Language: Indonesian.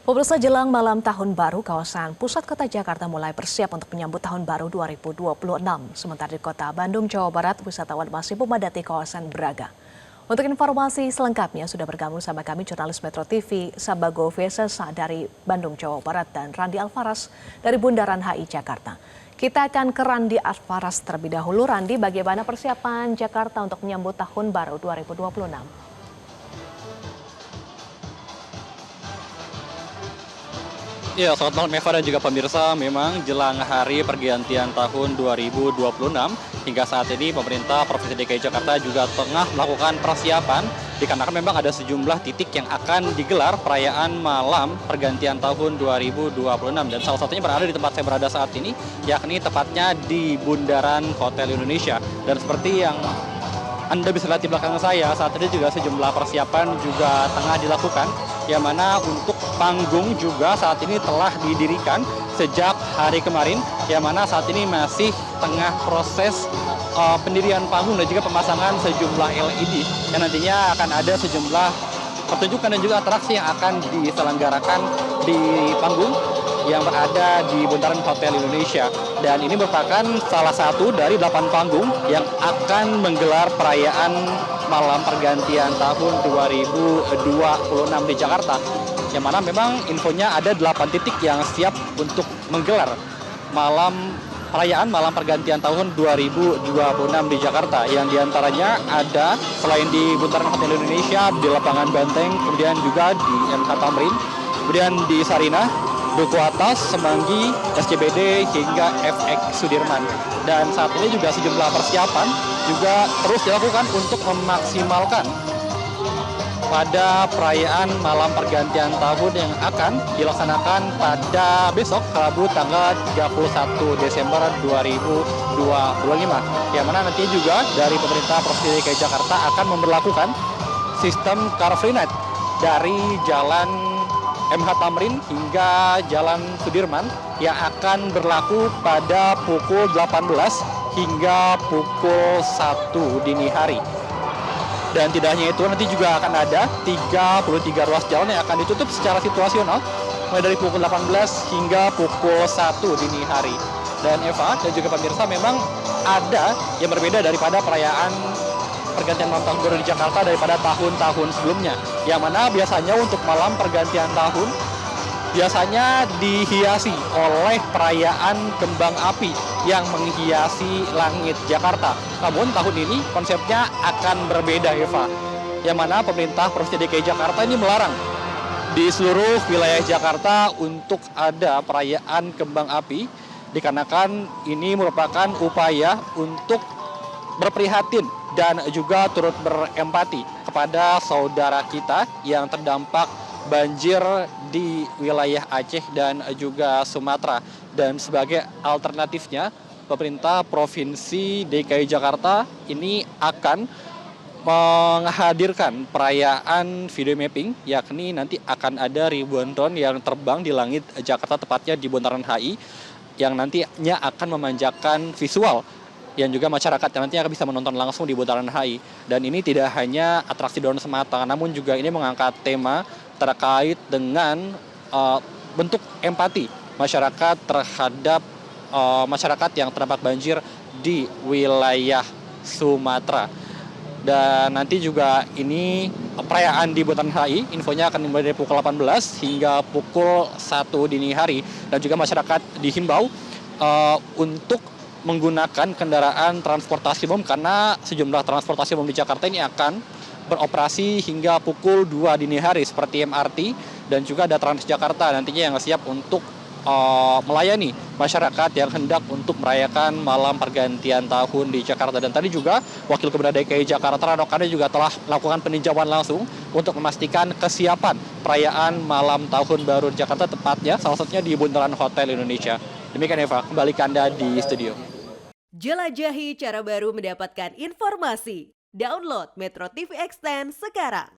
Pemirsa, jelang malam tahun baru, kawasan pusat kota Jakarta mulai bersiap untuk menyambut tahun baru 2026. Sementara di kota Bandung, Jawa Barat, wisatawan masih memadati kawasan Braga. Untuk informasi selengkapnya sudah bergabung sama kami jurnalis Metro TV Sabago Veses dari Bandung, Jawa Barat, dan Randi Alfaras dari Bundaran HI Jakarta. Kita akan ke Randi Alfaras terlebih dahulu. Randi, bagaimana persiapan Jakarta untuk menyambut tahun baru 2026? Ya, selamat malam Eva dan juga pemirsa. Memang jelang hari pergantian tahun 2026, hingga saat ini pemerintah Provinsi DKI Jakarta juga tengah melakukan persiapan dikarenakan memang ada sejumlah titik yang akan digelar perayaan malam pergantian tahun 2026 dan salah satunya berada di tempat saya berada saat ini, yakni tepatnya di Bundaran Hotel Indonesia. Dan seperti yang Anda bisa lihat di belakang saya, saat ini juga sejumlah persiapan juga tengah dilakukan, yang mana untuk panggung juga saat ini telah didirikan sejak hari kemarin, yang mana saat ini masih tengah proses pendirian panggung dan juga pemasangan sejumlah LED yang nantinya akan ada sejumlah pertunjukan dan juga atraksi yang akan diselenggarakan di panggung yang berada di Bundaran Hotel Indonesia. Dan ini merupakan salah satu dari 8 panggung yang akan menggelar perayaan malam pergantian tahun 2026 di Jakarta. Yang mana memang infonya ada 8 titik yang siap untuk menggelar perayaan malam pergantian tahun 2026 di Jakarta. Yang diantaranya ada selain di Bundaran Hotel Indonesia, di Lapangan Banteng, kemudian juga di MH Tamrin, kemudian di Sarinah, Duku Atas, Semanggi, SCBD, hingga FX Sudirman. Dan saat ini juga sejumlah persiapan juga terus dilakukan untuk memaksimalkan pada perayaan malam pergantian tahun yang akan dilaksanakan pada besok, Rabu tanggal 31 Desember 2025. Yang mana nantinya juga dari pemerintah Provinsi DKI Jakarta akan memberlakukan sistem Car Free Night dari Jalan MH Tamrin hingga Jalan Sudirman yang akan berlaku pada pukul 18 hingga pukul 1 dini hari. Dan tidak hanya itu, nanti juga akan ada 33 ruas jalan yang akan ditutup secara situasional mulai dari pukul 18 hingga pukul 1 dini hari. Dan Eva dan juga pemirsa, memang ada yang berbeda daripada perayaan pergantian malam tahun baru di Jakarta daripada tahun-tahun sebelumnya, yang mana biasanya untuk malam pergantian tahun biasanya dihiasi oleh perayaan kembang api yang menghiasi langit Jakarta. Namun tahun ini konsepnya akan berbeda, Eva, yang mana pemerintah Provinsi DKI Jakarta ini melarang di seluruh wilayah Jakarta untuk ada perayaan kembang api, dikarenakan ini merupakan upaya untuk berprihatin dan juga turut berempati kepada saudara kita yang terdampak banjir di wilayah Aceh dan juga Sumatera. Dan sebagai alternatifnya, pemerintah Provinsi DKI Jakarta ini akan menghadirkan perayaan video mapping, yakni nanti akan ada ribuan drone yang terbang di langit Jakarta, tepatnya di Bundaran HI, yang nantinya akan memanjakan visual yang juga masyarakat yang nantinya bisa menonton langsung di Bundaran HI. Dan ini tidak hanya atraksi drone semata, namun juga ini mengangkat tema terkait dengan bentuk empati masyarakat terhadap masyarakat yang terdampak banjir di wilayah Sumatera. Dan nanti juga ini perayaan di Bundaran HI, infonya akan dimulai dari pukul 18 hingga pukul 1 dini hari. Dan juga masyarakat dihimbau untuk menggunakan kendaraan transportasi umum, karena sejumlah transportasi umum di Jakarta ini akan beroperasi hingga pukul 2 dini hari seperti MRT dan juga ada Transjakarta nantinya yang siap untuk melayani masyarakat yang hendak untuk merayakan malam pergantian tahun di Jakarta. Dan tadi juga Wakil Gubernur DKI Jakarta Rano Karno juga telah melakukan peninjauan langsung untuk memastikan kesiapan perayaan malam tahun baru di Jakarta, tepatnya salah satunya di Bundaran Hotel Indonesia. Demikian Eva, kembali ke Anda di studio. Jelajahi cara baru mendapatkan informasi. Download Metro TV Extend sekarang.